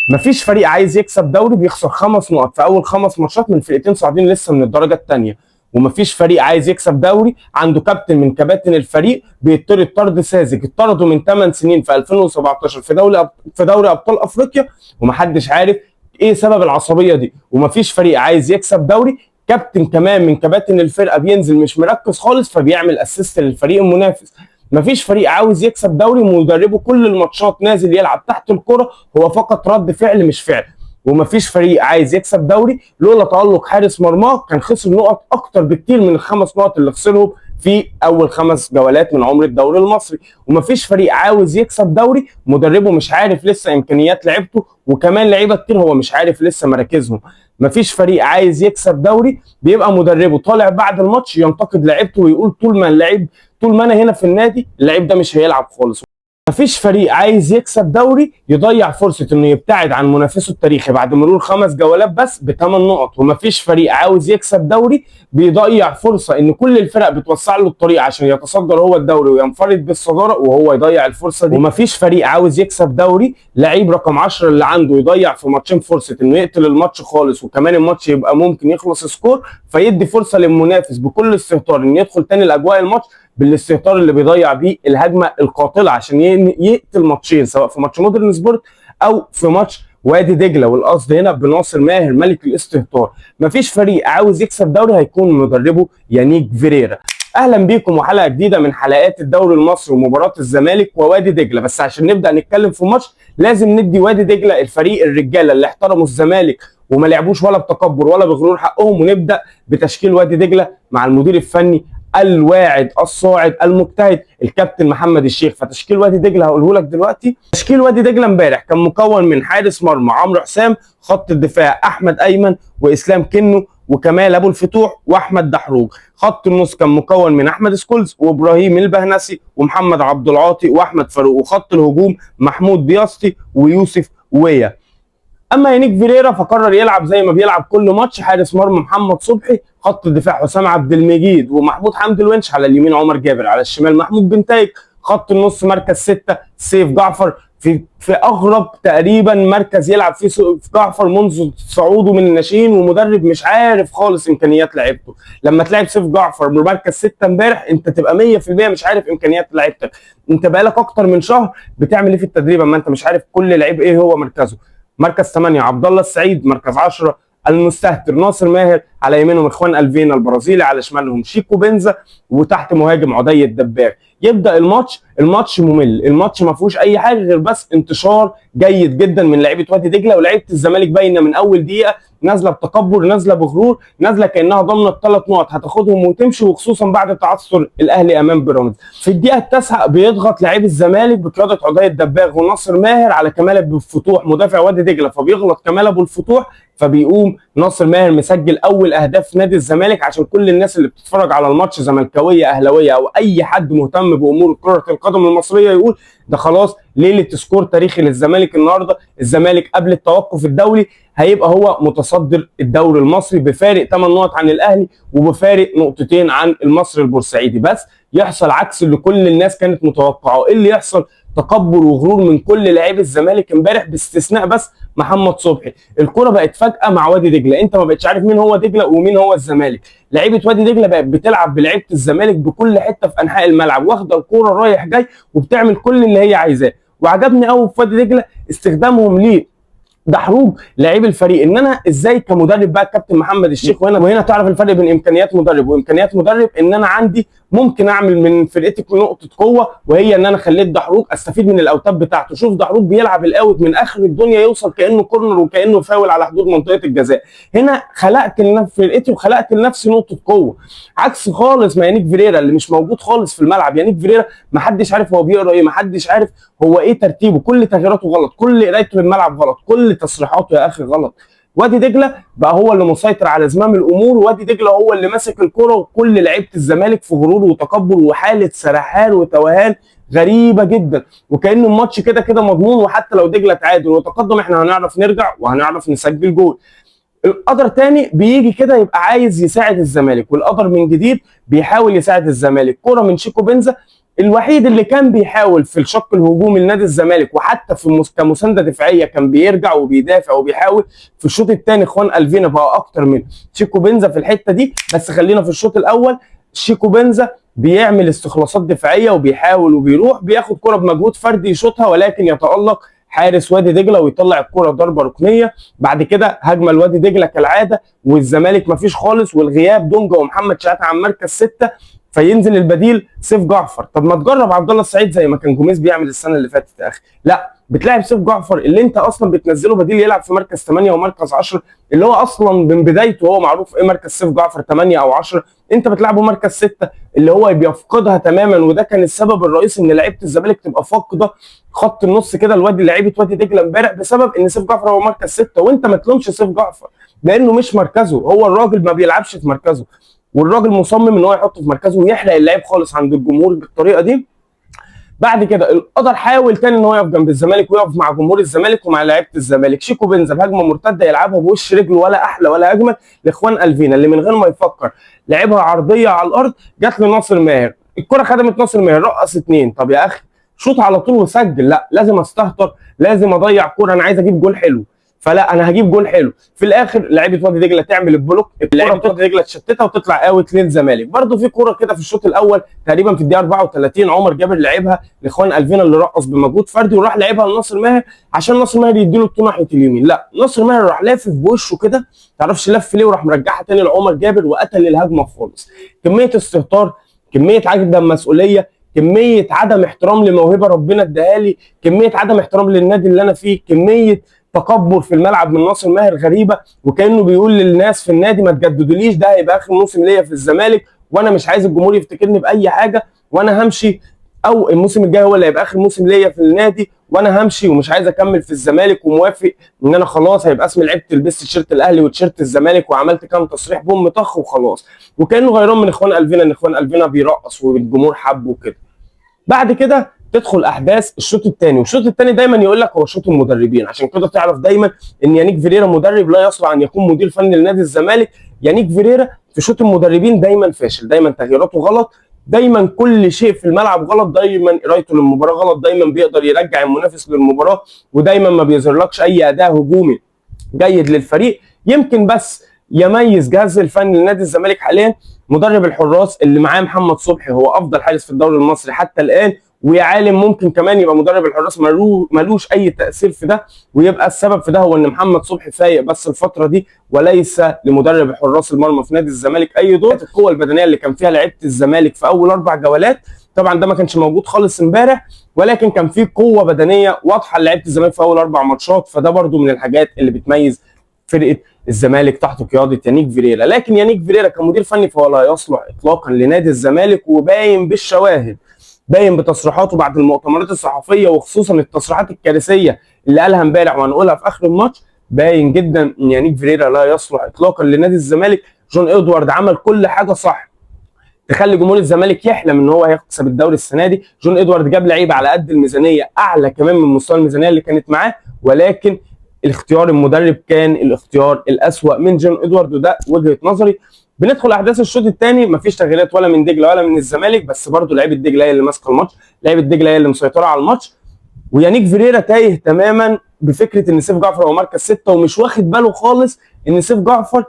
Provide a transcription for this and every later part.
مفيش فريق عايز يكسب دوري بيخسر 5 نقط في اول 5 ماتشات من فرقتين صاعدين لسه من الدرجه الثانيه. ومفيش فريق عايز يكسب دوري عنده كابتن من كباتن الفريق بيطرد طرد ساذج، اتطردوا من 8 سنين في 2017 في دوري ابطال افريقيا، ومحدش عارف ايه سبب العصبيه دي. ومفيش فريق عايز يكسب دوري كابتن كمان من كباتن الفرقه بينزل مش مركز خالص فبيعمل اسيست للفريق المنافس. مفيش فريق عاوز يكسب دوري مدربه كل الماتشات نازل يلعب تحت الكرة، هو فقط رد فعل مش فعل. ومفيش فريق عايز يكسب دوري لولا تألق حارس مرماه كان خسر نقط اكتر بكتير من ال5 نقط اللي خسرهم في اول 5 جولات من عمر الدوري المصري. ومفيش فريق عاوز يكسب دوري مدربه مش عارف لسه امكانيات لعيبته، وكمان لعيبه كتير هو مش عارف لسه مراكزهم. مفيش فريق عايز يكسب دوري بيبقى مدربه طالع بعد الماتش ينتقد لعيبته ويقول طول ما انا هنا في النادي اللعيب ده مش هيلعب خالص. مفيش فريق عايز يكسب دوري يضيع فرصه انه يبتعد عن منافسه التاريخي بعد مرور 5 جولات بس ب8 نقط. ومفيش فريق عاوز يكسب دوري بيضيع فرصه ان كل الفرق بتوسع له الطريق عشان يتصدر هو الدوري وينفرد بالصداره وهو يضيع الفرصه دي. ومفيش فريق عاوز يكسب دوري لعيب رقم 10 اللي عنده يضيع في ماتشين فرصه انه يقتل الماتش خالص وكمان الماتش يبقى ممكن يخلص سكور، فيدي فرصه للمنافس بكل استهتار انه يدخل تاني لاجواء الماتش بالاستهتار اللي بيضيع بيه الهجمه القاتله عشان يقتل ماتشين، سواء في ماتش مودرن سبورت او في ماتش وادي دجله. والقصد هنا بناصر ماهر ملك الاستهتار. مفيش فريق عاوز يكسب دوري هيكون مدربه يانيك فيريرا. اهلا بيكم وحلقه جديده من حلقات الدوري المصري ومباراه الزمالك ووادي دجله. بس عشان نبدا نتكلم في الماتش لازم ندي وادي دجله الفريق الرجاله اللي احترموا الزمالك وما لعبوش ولا بتكبر ولا بغرور حقهم، ونبدا بتشكيل وادي دجله مع المدير الفني الواعد الصاعد المجتهد الكابتن محمد الشيخ. فتشكيل وادي دجله هقوله لك دلوقتي. تشكيل وادي دجله امبارح كان مكون من حارس مرمى عمرو حسام، خط الدفاع احمد ايمن واسلام كنو وكمال ابو الفتوح واحمد دحروج. خط النص كان مكون من احمد سكولز وابراهيم البهنسي ومحمد عبد العاطي واحمد فاروق. وخط الهجوم محمود بياستي ويوسف ويا. اما يانيك فيريرا فقرر يلعب زي ما بيلعب كل ماتش، حارس مرمى محمد صبحي، خط الدفاع حسام عبد المجيد ومحمود حمدي الونش، على اليمين عمر جابر، على الشمال محمود بن تايج. خط النص مركز 6 سيف جعفر في اغرب تقريبا مركز يلعب فيه سيف جعفر منذ صعوده من الناشئين، ومدرب مش عارف خالص امكانيات لعيبته. لما تلعب سيف جعفر بمركز 6 امبارح انت تبقى 100% مش عارف امكانيات لعيبتك. انت بقالك اكتر من شهر بتعمل ايه في التدريب اما انت مش عارف كل لعيب ايه هو مركزه. مركز 8 عبد الله السعيد، مركز 10 المستهتر ناصر ماهر، على يمينهم اخوان الفينا البرازيلي، على شمالهم شيكو بنزا، وتحت مهاجم عدي الدباغ. يبدا الماتش ممل، الماتش ما فيهوش اي حاجه غير بس انتشار جيد جدا من لعيبه وادي دجله. ولعيبه الزمالك باينه من اول دقيقه نازله بتكبر، نازله بغرور، نازله كانها ضامنه ال3 نقط هتاخدهم وتمشي، وخصوصا بعد تعثر الاهلي امام بيراميدز. في الدقيقه التاسعه بيضغط لعيب الزمالك بقياده عدي الدباغ وناصر ماهر على كمال ابو الفتوح مدافع وادي دجله، فبيغلط كمال ابو الفتوح، فبيقوم ناصر ماهر مسجل اول اهداف نادي الزمالك. عشان كل الناس اللي بتتفرج على الماتش زملكاويه اهلاويه او اي حد مهتم بامور كره القدم المصريه يقول ده خلاص ليله سكور تاريخي للزمالك النهارده. الزمالك قبل التوقف الدولي هيبقى هو متصدر الدوري المصري بفارق 8 نقط عن الاهلي وبفارق 2 عن المصري البورسعيدي. بس يحصل عكس اللي كل الناس كانت متوقعه. ايه اللي يحصل؟ تكبر وغرور من كل لاعبي الزمالك امبارح باستثناء بس محمد صبحي. الكره بقت فجاه مع وادي دجله، انت ما بقتش عارف مين هو دجله ومين هو الزمالك. لعيبه وادي دجله بقت بتلعب بلعيبه الزمالك بكل حته في انحاء الملعب، واخده الكوره رايح جاي وبتعمل كل اللي هي عايزاه. وعجبني قوي في وادي دجله استخدامهم ليه دحروج لعيب الفريق. ان انا ازاي كمدرب بقى الكابتن محمد الشيخ، وهنا تعرف الفرق بين امكانيات مدرب وامكانيات مدرب. ان انا عندي ممكن اعمل من فرقتي نقطه قوه، وهي ان انا خليت دحروج استفيد من الاوتاب بتاعته. شوف دحروج بيلعب الاوت من اخر الدنيا يوصل كانه كورنر وكانه فاول على حدود منطقه الجزاء. هنا خلقت فرقتي وخلقت لنفسي نقطه قوه، عكس خالص ما يانيك فيريرا اللي مش موجود خالص في الملعب. يانيك فيريرا ما حدش عارف هو بيقرا ايه، ما حدش عارف هو ايه ترتيبه، كل تغييراته غلط، كل قرايته للملعب غلط، كل تصريحاته يا اخي غلط. وادي دجله بقى هو اللي مسيطر على زمام الامور، وادي دجله هو اللي ماسك الكره، وكل لعيبه الزمالك في غرور وتكبر وحاله سرحان وتوهان غريبه جدا، وكأن الماتش كده كده مضمون، وحتى لو دجله تعادل وتقدم احنا هنعرف نرجع وهنعرف نسجل جول. القدر تاني بيجي كده يبقى عايز يساعد الزمالك، والقدر من جديد بيحاول يساعد الزمالك. كرة من شيكو بنزا الوحيد اللي كان بيحاول في الشق الهجومي لنادي الزمالك وحتى في كمسانده دفاعيه كان بيرجع وبيدافع وبيحاول. في الشوط الثاني اخوان الفينا بقى اكتر من شيكو بنزا في الحته دي. بس خلينا في الشوط الاول، شيكو بنزا بيعمل استخلاصات دفاعيه وبيحاول وبيروح بياخد كره بمجهود فردي يشوطها، ولكن يتالق حارس وادي دجله ويطلع الكره ضربه ركنيه. بعد كده هجمه لوادي دجله كالعاده، والزمالك مفيش خالص، والغياب دونجا ومحمد شحاته عن مركز 6، فينزل البديل سيف جعفر. طب ما تجرب عبد الله السعيد زي ما كان جوميز بيعمل السنه اللي فاتت يا اخي. لا، بتلاعب سيف جعفر اللي انت اصلا بتنزله بديل يلعب في مركز 8 ومركز 10، اللي هو اصلا من بدايته هو معروف ايه مركز سيف جعفر 8 او 10. انت بتلعبه مركز 6 اللي هو بيفقدها تماما، وده كان السبب الرئيسي ان لعيبه الزمالك تبقى فاقده خط النص كده لعيبه وادي دجله امبارح، بسبب ان سيف جعفر هو مركز 6. وانت ما تلومش سيف جعفر لانه مش مركزه، هو الراجل ما بيلعبش في مركزه، والراجل مصمم ان هو يحطه في مركزه ويحرق اللعيب خالص عند الجمهور بالطريقه دي. بعد كده القدر حاول تاني ان هو يقف جنب الزمالك ويقف مع جمهور الزمالك ومع لعيبه الزمالك. شيكو بنزا بهجمه مرتده يلعبها بوش رجله ولا احلى ولا اجمل لاخوان الفينا، اللي من غير ما يفكر لعبها عرضيه على الارض جت لناصر ماهر، الكره خدمت ناصر ماهر رقص 2. طب يا اخي شوط على طول وسجل، لا لازم استهتر، لازم اضيع كوره، انا عايز اجيب جول حلو، فلا انا هجيب جول حلو. في الاخر لعيبه وادي دجله تعمل البلوك، لعيبه وادي دجله تشتتها وتطلع اوت للزمالك. برده في كوره كده في الشوط الاول تقريبا في الدقيقه 34 عمر جابر لعبها لاخوان الفينا اللي رقص بمجهود فردي وراح لعبها لناصر ماهر عشان ناصر ماهر يديله الطول ناحيه اليمين. لا، ناصر ماهر راح لافف بوشه كده، ما تعرفش لف ليه، وراح مرجعها تاني لعمر جابر وقتل الهجمه خالص. كميه استهتار، كميه عدم مسؤوليه، كميه عدم احترام لموهبه ربنا اداها لي، كميه عدم احترام للنادي اللي انا فيه، كميه تكبر في الملعب من ناصر ماهر غريبه، وكانه بيقول للناس في النادي ما تجددوليش، ده هيبقى اخر موسم ليا في الزمالك وانا مش عايز الجمهور يفتكرني باي حاجه، وانا همشي، او الموسم الجاي هو اللي هيبقى اخر موسم ليا في النادي وانا همشي ومش عايز اكمل في الزمالك، وموافق ان انا خلاص هيبقى اسمي لعبت لبست تيشيرت الاهلي وتيشيرت الزمالك وعملت كام تصريح بوم طخ وخلاص، وكانه غيران من اخوان الفينا ان اخوان الفينا بيرقص والجمهور حبه وكده. بعد كده تدخل احداث الشوط الثاني، والشوط الثاني دايما يقول لك هو شوط المدربين، عشان كده تعرف دايما ان يانيك فيريرا مدرب لا يصلح ان يكون مدير فني لنادي الزمالك. يانيك فيريرا في شوط المدربين دايما فاشل، دايما تغييراته غلط، دايما كل شيء في الملعب غلط، دايما قرايته للمباراه غلط، دايما بيقدر يرجع المنافس للمباراه، ودايما ما بيظهرلكش اي اداء هجومي جيد للفريق. يمكن بس يميز جهاز الفني لنادي الزمالك حاليا مدرب الحراس اللي معاه محمد صبحي، هو افضل حارس في الدوري المصري حتى الان، ويا عالم ممكن كمان يبقى مدرب الحراس ملوش اي تاثير في ده، ويبقى السبب في ده هو ان محمد صبحي فايق بس الفتره دي، وليس لمدرب حراس المرمى في نادي الزمالك اي دور. القوه البدنيه اللي كان فيها لعيبه الزمالك في اول 4 جولات طبعا ده ما كانش موجود خالص امبارح، ولكن كان في قوه بدنيه واضحه لعيبه الزمالك في اول 4 ماتشات، فده برده من الحاجات اللي بتميز فرقه الزمالك تحت قياده يانيك فيريرا. لكن يانيك فيريرا كمدير فني فهو لا يصلح اطلاقا لنادي الزمالك، وباين بالشواهد، باين بتصريحاته بعد المؤتمرات الصحفيه، وخصوصا التصريحات الكارثيه اللي قالها امبارح وهنقولها في اخر الماتش، باين جدا ان يانيك فيريرا لا يصلح اطلاقا لنادي الزمالك. جون ادوارد عمل كل حاجه صح تخلي جمهور الزمالك يحلم ان هو هيكسب الدوري السنه دي. جون ادوارد جاب لعيبه على قد الميزانيه، اعلى كمان من مستوى الميزانيه اللي كانت معاه، ولكن الاختيار المدرب كان الاختيار الاسوأ من جون ادوارد، وده وجهه نظري. بندخل احداث الشوط الثاني، مفيش تغييرات ولا من دجله ولا من الزمالك، بس برضه لعيبه دجله هي اللي ماسكه الماتش، لعيبه دجله هي اللي مسيطره على الماتش، ويانيك فيريرا تايه تماما بفكره ان سيف جعفر هو مركز 6 ومش واخد باله خالص ان سيف جعفر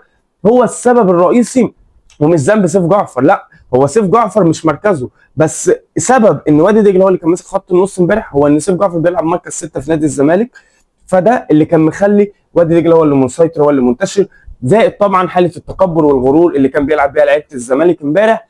هو السبب الرئيسي، ومش ذنب سيف جعفر، لا هو سيف جعفر مش مركزه، بس سبب ان وادي دجله هو اللي كان ماسك خط النص امبارح هو ان سيف جعفر بيلعب مركز 6 في نادي الزمالك، فده اللي كان مخلي وادي دجله هو اللي مسيطر هو اللي منتشر، زائد طبعا حاله التكبر والغرور اللي كان بيلعب بيها لعيبه الزمالك امبارح.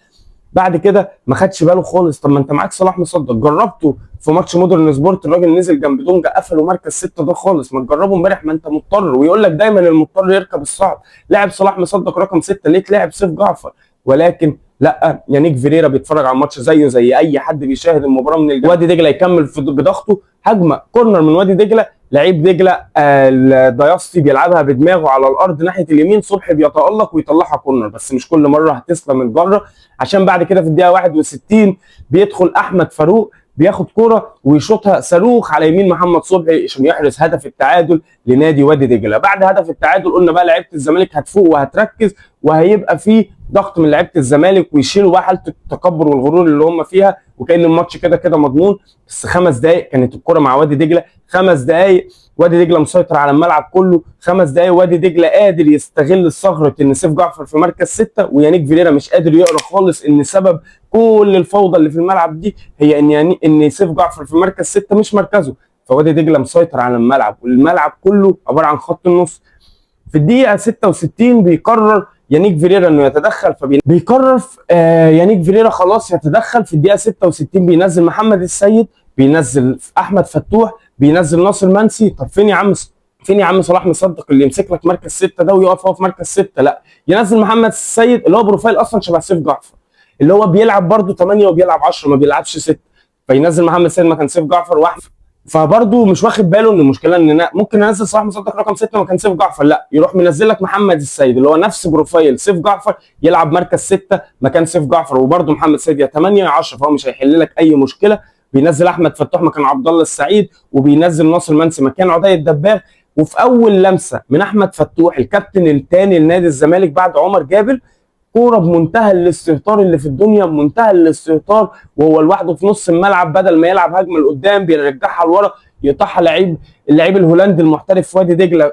بعد كده ما خدش باله خالص. طب ما انت معاك صلاح مصدق، جربته في ماتش مودرن سبورت، الراجل نزل جنب دونجا قفلوا مركز 6 ده خالص، ما تجربه امبارح، ما انت مضطر، ويقول لك دايما المضطر يركب الصعب، لاعب صلاح مصدق رقم 6 ليه تلاعب سيف جعفر؟ ولكن لا، يانيك فيريرا بيتفرج على الماتش زيه زي اي حد بيشاهد المباراه من وادي دجله، يكمل بضغطه، هجمه كورنر من وادي دجله، لعيب دجله الدياستي بيلعبها بدماغه على الارض ناحيه اليمين، صبحي بيتالق ويطلعها كورنر، بس مش كل مره هتسلم الجره، عشان بعد كده في الدقيقه 61 بيدخل احمد فاروق بياخد كرة ويشوطها صاروخ على يمين محمد صبحي عشان يحرز هدف التعادل لنادي وادي دجله. بعد هدف التعادل قلنا بقى لعيبه الزمالك هتفوق وهتركز وهيبقى في ضغط من لعيبه الزمالك ويشيلوا بقى حاله التكبر والغرور اللي هم فيها، وكان الماتش كده كده مضمون. بس 5 دقائق كانت الكره مع وادي دجله، 5 دقائق وادي دجله مسيطر على الملعب كله، 5 دقائق وادي دجله قادر يستغل ثغره ان سيف جعفر في مركز 6 ويانيك فيريرا مش قادر يقرا خالص ان سبب كل الفوضى اللي في الملعب دي هي ان سيف جعفر في مركز 6 مش مركزه. فوادي دجله مسيطر على الملعب، والملعب كله عباره عن خط النص. في الدقيقه 66 بيقرر يانيك فيريرا انه يتدخل، بيقرر يانيك فيريرا خلاص يتدخل. في الدقيقه 66 بينزل محمد السيد، بينزل احمد فتوح، بينزل ناصر منسي. طب فين يا عم صلاح مصدق اللي يمسك لك مركز 6 ده ويقف هو في مركز 6؟ لا، ينزل محمد السيد اللي هو بروفايل اصلا شبه سيف جعفر، اللي هو بيلعب برده 8 وبيلعب 10 ما بيلعبش 6. فينزل محمد السيد مكان سيف جعفر واحد. فبرضه مش واخد باله ان المشكله ان ممكن انزل صلاح مصدق رقم 6 مكان سيف جعفر، لا، يروح منزل لك محمد السيد اللي هو نفس بروفايل سيف جعفر يلعب مركز 6 مكان سيف جعفر، وبرضه محمد السيد يا 8 يا 10، فهو مش هيحل لك اي مشكله. بينزل احمد فتوح مكان عبد الله السعيد، وبينزل ناصر منسي مكان عدي الدباغ. وفي اول لمسه من احمد فتوح الكابتن الثاني لنادي الزمالك بعد عمر جابر، كوره بمنتهى الاستهتار اللي في الدنيا، بمنتهى الاستهتار، وهو لوحده في نص الملعب بدل ما يلعب هجمه لقدام بيرجعها لورا، يقطعها اللعيب الهولندي المحترف في وادي دجله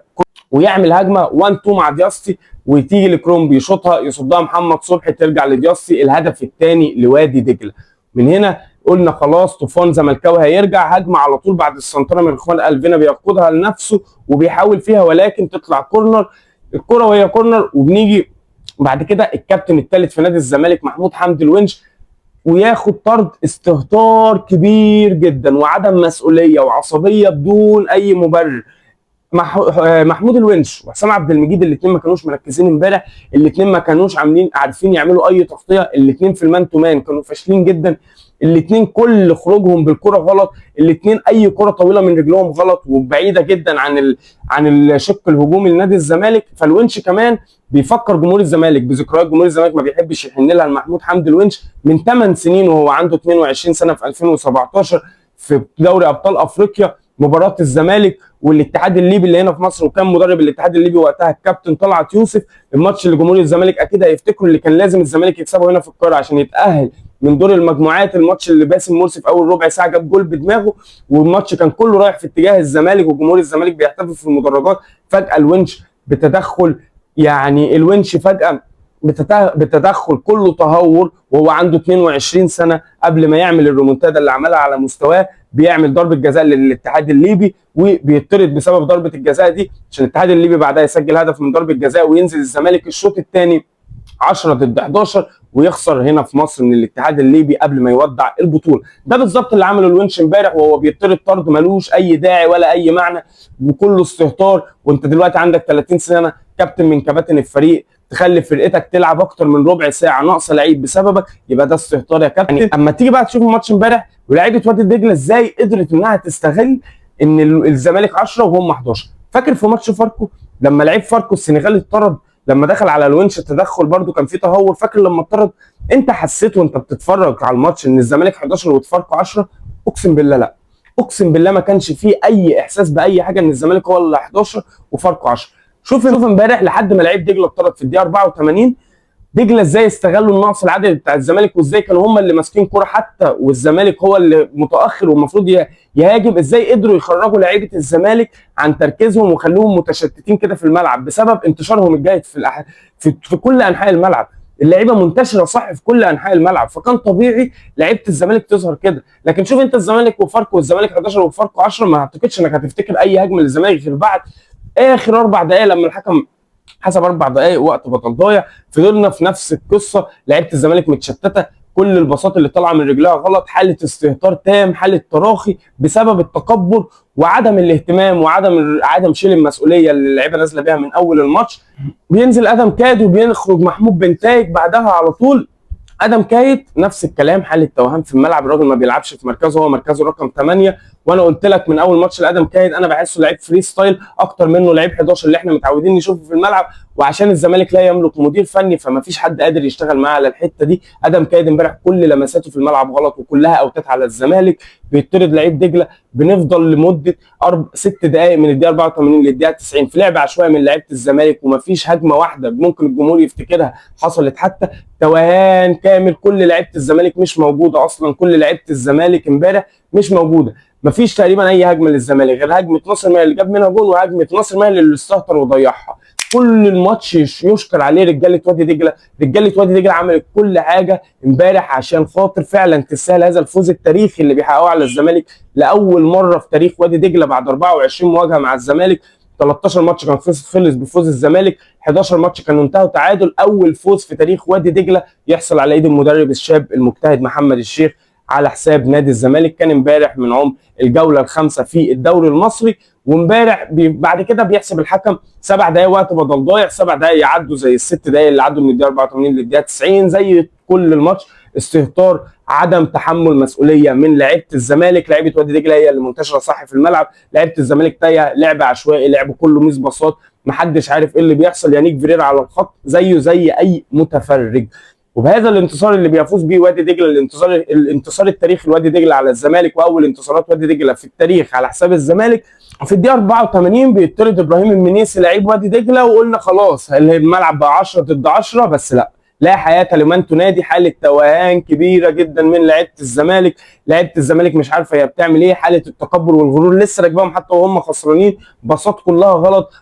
ويعمل هجمه 1 2 مع دياستي، وتيجي لكرومبي يشوطها يصدها محمد صبحي ترجع لدياستي، الهدف الثاني لوادي دجله. من هنا قلنا خلاص طوفان زملكاوي هيرجع. هجمه على طول بعد السنتره من اخوان الفينا بيقودها لنفسه وبيحاول فيها، ولكن تطلع كورنر. الكره وهي كورنر، وبنيجي بعد كده الكابتن الثالث في نادي الزمالك محمود حمدي الونش وياخد طرد. استهتار كبير جدا وعدم مسؤوليه وعصبيه بدون اي مبرر. محمود الونش وحسام عبد المجيد الاثنين ما كانوش مركزين امبارح، الاثنين ما كانوش عارفين يعملوا اي تغطيه، الاثنين في المان تو مان كانوا فاشلين جدا، الاثنين كل خروجهم بالكره غلط، الاثنين اي كره طويله من رجلهم غلط وبعيده جدا عن الشق الهجومي لنادي الزمالك. فالونش كمان بيفكر جمهور الزمالك بذكريات جمهور الزمالك ما بيحبش يحن لها لمحمود حمدي الونش من 8 سنين وهو عنده 22 سنه في 2017 في دوري ابطال افريقيا، مباراه الزمالك والاتحاد الليبي اللي هنا في مصر، وكان مدرب الاتحاد الليبي وقتها الكابتن طلعت يوسف. الماتش اللي جمهور الزمالك اكيد هيفتكروا اللي كان لازم الزمالك يكسبه هنا في القاهره عشان يتاهل من دور المجموعات. الماتش اللي باسم مرسي في اول ربع ساعه جاب جول بدماغه، والماتش كان كله رايح في اتجاه الزمالك وجمهور الزمالك بيحتفل في المدرجات. فجاه الونش بتدخل، يعني الونش فجاه بتدخل كله تهور وهو عنده 22 سنه قبل ما يعمل الريمونتادا اللي عملها على مستواه، بيعمل ضربه جزاء للاتحاد الليبي وبيطرد بسبب ضربه الجزاء دي عشان الاتحاد الليبي بعدها يسجل هدف من ضربه جزاء، وينزل الزمالك الشوط الثاني 10 ضد 11 ويخسر هنا في مصر من الاتحاد الليبي قبل ما يودع البطوله. ده بالظبط اللي عمله الونش امبارح وهو بيطرد طرد ملوش اي داعي ولا اي معنى وكله استهتار. وانت دلوقتي عندك 30 سنه كابتن من كباتن الفريق، تخلي فرقتك تلعب اكتر من ربع ساعه ناقصه لعيب بسببك، يبقى ده استهتار يا كابتن. يعني اما تيجي بقى تشوف الماتش امبارح ولاعيبه وادي دجله ازاي قدرت انها تستغل ان الزمالك 10 وهم 11. فاكر في ماتش فاركو لما لعيب فاركو السنغالي اتطرد لما دخل على الونش التدخل برده كان في تهور؟ فاكر لما اتطرد انت حسيت وانت بتتفرج على الماتش ان الزمالك 11 وفاركو 10؟ اقسم بالله لا، اقسم بالله ما كانش فيه اي احساس باي حاجه ان الزمالك هو اللي 11 وفاركو 10. شوف امبارح لحد ما لعيب دجله اتطرد في الدقيقه 84 دجله ازاي استغلوا النقص العددي بتاع الزمالك وازاي كانوا هم اللي ماسكين كوره حتى والزمالك هو اللي متاخر والمفروض يهاجم، ازاي قدروا يخرجوا لعيبه الزمالك عن تركيزهم وخلوهم متشتتين كده في الملعب بسبب انتشارهم الجيد في كل انحاء الملعب. اللعيبه منتشره صح في كل انحاء الملعب، فكان طبيعي لعيبه الزمالك تظهر كده. لكن شوف انت الزمالك وفاركو والزمالك 11 وفاركو 10، ما اعتقدش انك هتفتكر اي هجمه للزمالك غير بعد اخر 4 دقائق لما الحكم حسب 4 دقائق وقت بدل ضايع. فضلنا في نفس القصه، لعيبه الزمالك متشتته، كل الباصات اللي طالعه من رجلها غلط، حاله استهتار تام، حاله تراخي بسبب التكبر وعدم الاهتمام وعدم شيل المسؤوليه اللي اللعيبه نازله بيها من اول الماتش. بينزل ادم كاد وبيخرج محمود بنتايج بعدها على طول. ادم كايت نفس الكلام، حاله توهان في الملعب، الراجل ما بيلعبش في مركزه، هو مركزه رقم 8 وانا قلت لك من اول ماتش لادم كايد انا بحسه لعيب فري ستايل اكتر منه لعيب 11 اللي احنا متعودين نشوفه في الملعب، وعشان الزمالك لا يملك مدير فني فما فيش حد قادر يشتغل معاه على الحته دي. ادم كايد امبارح كل لمساته في الملعب غلط وكلها اوتات على الزمالك، بيطرد لعيب دجله. بنفضل لمده 6 دقائق من الدقيقه 84 للدقيقه 90 في لعب عشوائي من لعيبه الزمالك، ومفيش هجمه واحده ممكن الجمهور يفتكرها حصلت. حتى توهان كامل، كل لعيبه الزمالك مش موجوده اصلا، كل لعيبه الزمالك امبارح مش موجوده. مفيش تقريبا اي هجمه للزمالك غير هجمه ناصر ماهر اللي جاب منها جول، وهجمه ناصر ماهر اللي استهتر وضيعها. كل الماتش يشكر عليه رجاله وادي دجله، رجاله وادي دجله عملت كل حاجه امبارح عشان خاطر فعلا تستاهل هذا الفوز التاريخي اللي بيحققوه على الزمالك لاول مره في تاريخ وادي دجله بعد 24 مواجهه مع الزمالك. 13 ماتش كان خلص بفوز الزمالك، 11 ماتش كانوا انتهوا تعادل. اول فوز في تاريخ وادي دجله يحصل على ايد المدرب الشاب المجتهد محمد الشيخ على حساب نادي الزمالك. كان امبارح من عمر الجوله الخامسه في الدوري المصري، وامبارح بعد كده بيحسب الحكم 7 دقائق وقت بدل ضايع، 7 دقائق يعدوا زي ال6 دقائق اللي عدوا من الدقيقه 84 للدقيقه 90 زي كل الماتش. استهتار، عدم تحمل مسؤوليه من لعيبه الزمالك. لعيبه وادي دجله هي اللي منتشره صح في الملعب، لعيبه الزمالك تايه، لعب عشوائي، لعب كله ميس باصات، محدش عارف ايه اللي بيحصل. يانيك فيريرا على الخط زيه زي اي متفرج. وبهذا الانتصار اللي بيفوز بيه وادي دجله، الانتصار التاريخي لوادي دجله على الزمالك، واول انتصارات وادي دجله في التاريخ على حساب الزمالك. في الدقيقه 84 بيطرد ابراهيم المنيسي لعيب وادي دجله، وقلنا خلاص الملعب بقى 10 ضد 10، بس لا حياه لمن تنادي. حاله توهان كبيره جدا من لعيبه الزمالك، لعيبه الزمالك مش عارفه هي بتعمل ايه. حاله التكبر والغرور لسه راكباهم حتى وهم خسرانين، باصات كلها غلط،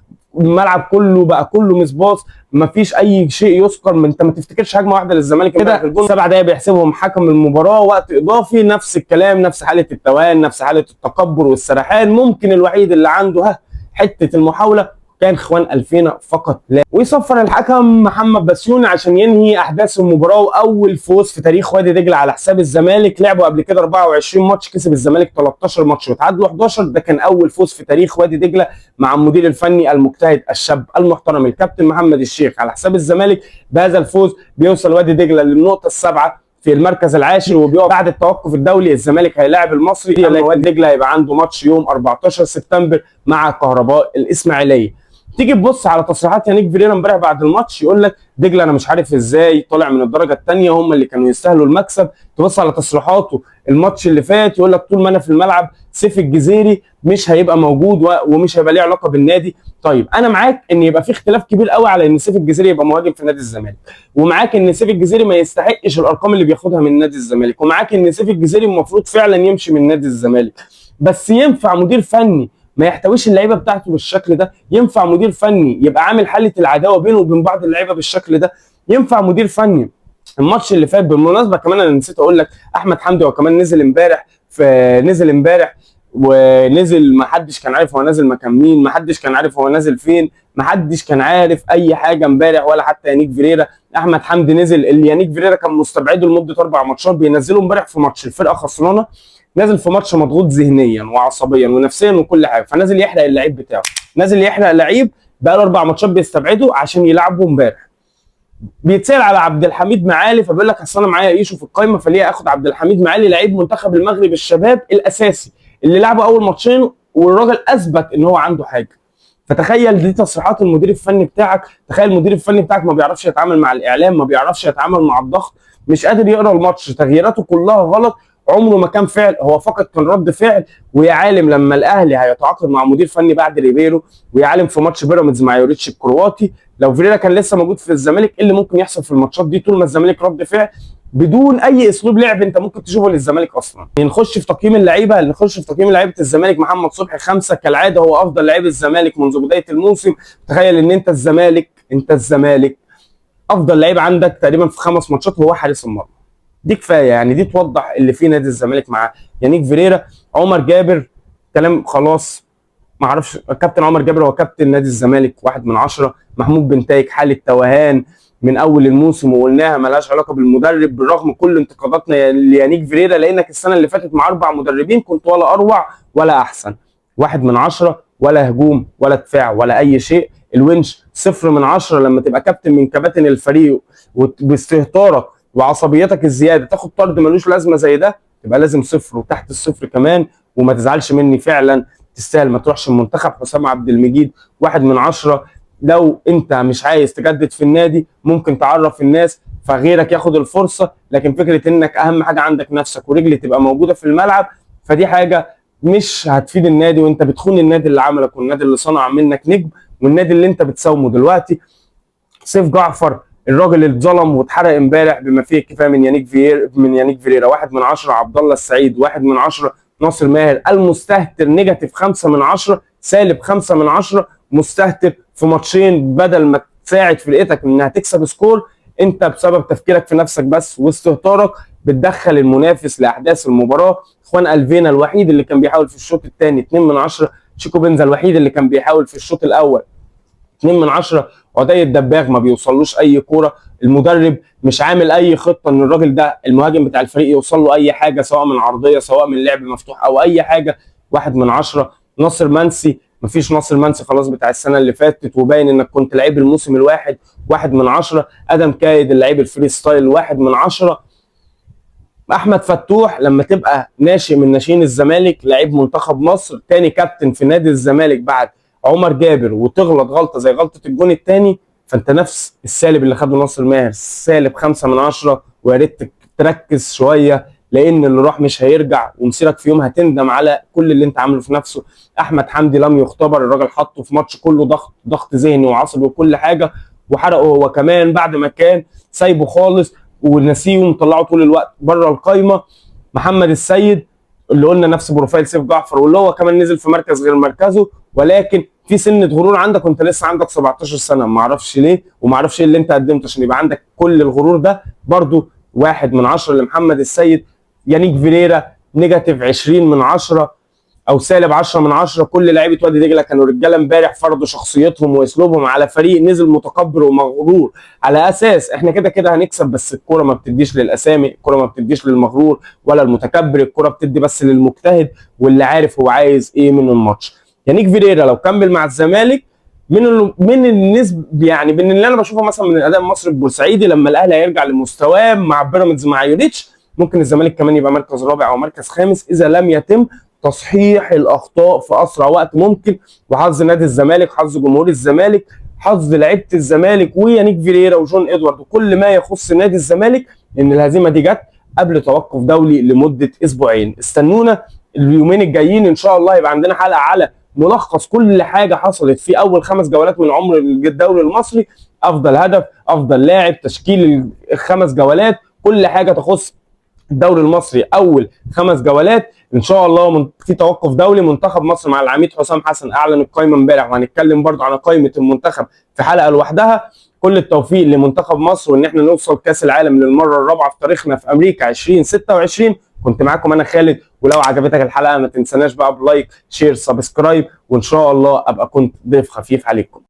الملعب كله بقى كله مسباص، مفيش اي شيء يذكر. من انت ما تفتكرش هجمه واحده للزمالك كده في الجول. 7 دقايق بيحسبهم حكم المباراه وقت اضافي، نفس الكلام، نفس حاله التوهان، نفس حاله التكبر والسرحان. ممكن الوحيد اللي عنده حته المحاوله كان اخوان الفينا فقط لا. ويصفر الحكم محمد بسيوني عشان ينهي احداث المباراه، واول فوز في تاريخ وادي دجله على حساب الزمالك. لعبوا قبل كده 24 ماتش، كسب الزمالك 13 ماتش وتعادلوا 11. ده كان اول فوز في تاريخ وادي دجله مع المدير الفني المجتهد الشاب المحترم الكابتن محمد الشيخ على حساب الزمالك. بهذا الفوز بيوصل وادي دجله للنقطه السابعه في المركز العاشر، وبيقف بعد التوقف الدولي. الزمالك هيلاعب المصري، وادي دجله هيبقى عنده ماتش يوم 14 سبتمبر مع كهرباء الاسماعيليه. تيجي تبص على تصريحات يانيك فيريرا امبارح بعد الماتش، يقول لك دجله انا مش عارف ازاي طالع من الدرجه الثانيه، هم اللي كانوا يستاهلوا المكسب. تبص على تصريحاته الماتش اللي فات، يقول لك طول ما انا في الملعب سيف الجزيري مش هيبقى موجود ومش هيبقى ليه علاقه بالنادي. طيب انا معاك ان يبقى في اختلاف كبير قوي على ان سيف الجزيري يبقى مهاجم في نادي الزمالك، ومعاك ان سيف الجزيري ما يستحقش الارقام اللي بياخدها من نادي الزمالك، ومعاك ان سيف الجزيري المفروض فعلا يمشي من نادي الزمالك. بس ينفع مدير فني ما يحتويش اللعيبه بتاعته بالشكل ده؟ ينفع مدير فني يبقى عامل حاله العداوه بينه وبين بعض اللعيبه بالشكل ده؟ ينفع مدير فني الماتش اللي فات بالمناسبه كمان انا نسيت اقول لك، احمد حمدي هو كمان نزل امبارح ونزل ما حدش كان عارف هو نازل مكان مين، ما حدش كان عارف هو نازل فين، ما حدش كان عارف اي حاجه امبارح ولا حتى يانيك فيريرا. احمد حمدي نزل، اللي يانيك فيريرا كان مستبعده لمده 4 ماتشات بينزله امبارح في ماتش الفرقه خسرانه، نازل في ماتش مضغوط ذهنيا وعصبيا ونفسيا وكل حاجه، فنازل يحرق اللعيب بتاعه، نازل يحرق لعيب بقى له 4 ماتشات بيستبعده عشان يلعبه امبارح. بيتسال على عبد الحميد معالي، فبيقول لك اصل انا معايا ايشو في القايمه فليه اخد عبد الحميد معالي لعيب منتخب المغرب الشباب الاساسي اللي لعبه اول ماتشين والراجل اثبت ان هو عنده حاجه. فتخيل دي تصريحات المدير الفني بتاعك، تخيل المدير الفني بتاعك ما بيعرفش يتعامل مع الاعلام، ما بيعرفش يتعامل مع الضغط، مش قادر يقرا الماتش، تغييراته كلها غلط، عمره ما كان فعل، هو فقط كان رد فعل. ويا عالم لما الاهلي هيتعاقد مع مدير فني بعد ريبيرو، ويا عالم في ماتش بيراميدز مع يوريتش الكرواتي لو فيريرا كان لسه موجود في الزمالك ايه اللي ممكن يحصل في الماتشات دي طول ما الزمالك رد فعل بدون اي اسلوب لعب انت ممكن تشوفه للزمالك اصلا. نخش في تقييم اللعيبه، لعيبه الزمالك. محمد صبحي 5 كالعاده، هو افضل لعيب الزمالك منذ بدايه الموسم. تخيل ان انت الزمالك افضل لعيب عندك تقريبا في 5 ماتشات هو حارس المرمى. دي كفايه يعني، دي توضح اللي فيه نادي الزمالك مع يانيك فيريرا. عمر جابر كلام خلاص، ما اعرفش، كابتن عمر جابر هو كابتن نادي الزمالك 1 من 10. محمود بنتايج حاله توهان من اول الموسم، وقلناها مالهاش علاقه بالمدرب بالرغم كل انتقاداتنا ليانيك فيريرا، لانك السنه اللي فاتت مع 4 مدربين كنت ولا اروع ولا احسن. 1 من 10، ولا هجوم ولا دفاع ولا اي شيء. الونش 0 من 10 لما تبقى كابتن من كباتن الفريق وباستهتارك وعصبيتك الزياده تاخد طرد ملوش لازمه زي ده، يبقى لازم 0 وتحت ال0 كمان. وما تزعلش مني فعلا تستاهل ما تروحش المنتخب. حسام عبد المجيد 1/10. لو انت مش عايز تجدد في النادي ممكن تعرف الناس فغيرك ياخد الفرصه، لكن فكره انك اهم حاجه عندك نفسك ورجل تبقى موجوده في الملعب، فدي حاجه مش هتفيد النادي، وانت بتخون النادي اللي عملك والنادي اللي صنع منك نجم والنادي اللي انت بتساومه دلوقتي. سيف جعفر الراجل اللي اتظلم واتحرق امبارح بما فيه الكفايه من يانيك فيريرا 1/10. عبد الله السعيد 1/10. ناصر ماهر المستهتر نيجاتيف 5/10، سالب 5/10. مستهتر في ماتشين بدل ما تساعد فرقتك انها تكسب سكور، انت بسبب تفكيرك في نفسك بس واستهتارك بتدخل المنافس لاحداث المباراه. اخوان الفينا الوحيد اللي كان بيحاول في الشوط الثاني 2/10. شيكو بنزا الوحيد اللي كان بيحاول في الشوط الاول 2/10. عدي الدباغ ما بيوصلوش اي كوره. المدرب مش عامل اي خطه ان الراجل ده المهاجم بتاع الفريق يوصل له اي حاجه، سواء من عرضيه سواء من لعب مفتوح او اي حاجه. 1/10. ناصر منسي مفيش ناصر منسي خلاص بتاع السنه اللي فاتت وباين انك كنت لعيب الموسم الواحد 1/10. ادم كايد اللعيب الفري ستايل 1/10. احمد فتوح لما تبقى ناشئ من ناشئين الزمالك لعيب منتخب مصر تاني كابتن في نادي الزمالك بعد عمر جابر وتغلط غلطه زي غلطه الجون الثاني، فانت نفس السالب اللي خده ناصر ماهر سالب 5/10. ويا ريت تركز شويه لان اللي راح مش هيرجع ومسيرك في يوم هتندم على كل اللي انت عامله في نفسه. احمد حمدي لم يختبر، الراجل حطه في ماتش كله ضغط ذهني وعصبي وكل حاجه وحرقه هو كمان بعد ما كان سايبه خالص ونسيه ومطلعه طول الوقت بره القايمه. محمد السيد اللي قلنا نفس بروفايل سيف جعفر واللي هو كمان نزل في مركز غير مركزه، ولكن في سنه غرور عندك وانت لسه عندك 17 سنه، ما اعرفش ليه وما اعرفش ايه اللي انت قدمته عشان يبقى عندك كل الغرور ده. برضو 1/10 لمحمد السيد. يانيك فيريرا نيجاتيف 20/10 او سالب 10/10. كل لعيبه وادي دجله كانوا رجاله امبارح فرضوا شخصيتهم واسلوبهم على فريق نزل متكبر ومغرور على اساس احنا كده كده هنكسب، بس الكوره ما بتديش للاسامي، الكوره ما بتديش للمغرور ولا المتكبر، الكوره بتدي بس للمجتهد واللي عارف هو عايز ايه من الماتش. يانيك فيريرا لو كمل مع الزمالك من النسبه يعني من اللي انا بشوفه مثلا من الاداء المصري البورسعيدي لما الاهلي هيرجع لمستواه مع بيراميدز مع يوريتش، ممكن الزمالك كمان يبقى مركز رابع او مركز خامس اذا لم يتم تصحيح الاخطاء في اسرع وقت ممكن. وحظ نادي الزمالك، حظ جمهور الزمالك، حظ لعيبه الزمالك ويانيك فيريرا وجون ادوارد وكل ما يخص نادي الزمالك ان الهزيمه دي جت قبل توقف دولي لمده اسبوعين. استنونا اليومين الجايين ان شاء الله يبقى عندنا حلقه على ملخص كل حاجه حصلت في اول 5 جولات من عمر الدوري المصري، افضل هدف، افضل لاعب، تشكيل ال5 جولات، كل حاجه تخص الدوري المصري اول 5 جولات ان شاء الله. في توقف دولي منتخب مصر مع العميد حسام حسن اعلن القائمه امبارح وهنتكلم برضو عن قائمه المنتخب في حلقه لوحدها. كل التوفيق لمنتخب مصر وان احنا نوصل كاس العالم للمره الرابعه في تاريخنا في امريكا 2026. كنت معاكم انا خالد، ولو عجبتك الحلقه ما تنسناش بقى بلايك شير سبسكرايب وان شاء الله ابقى كنت ضيف خفيف عليكم.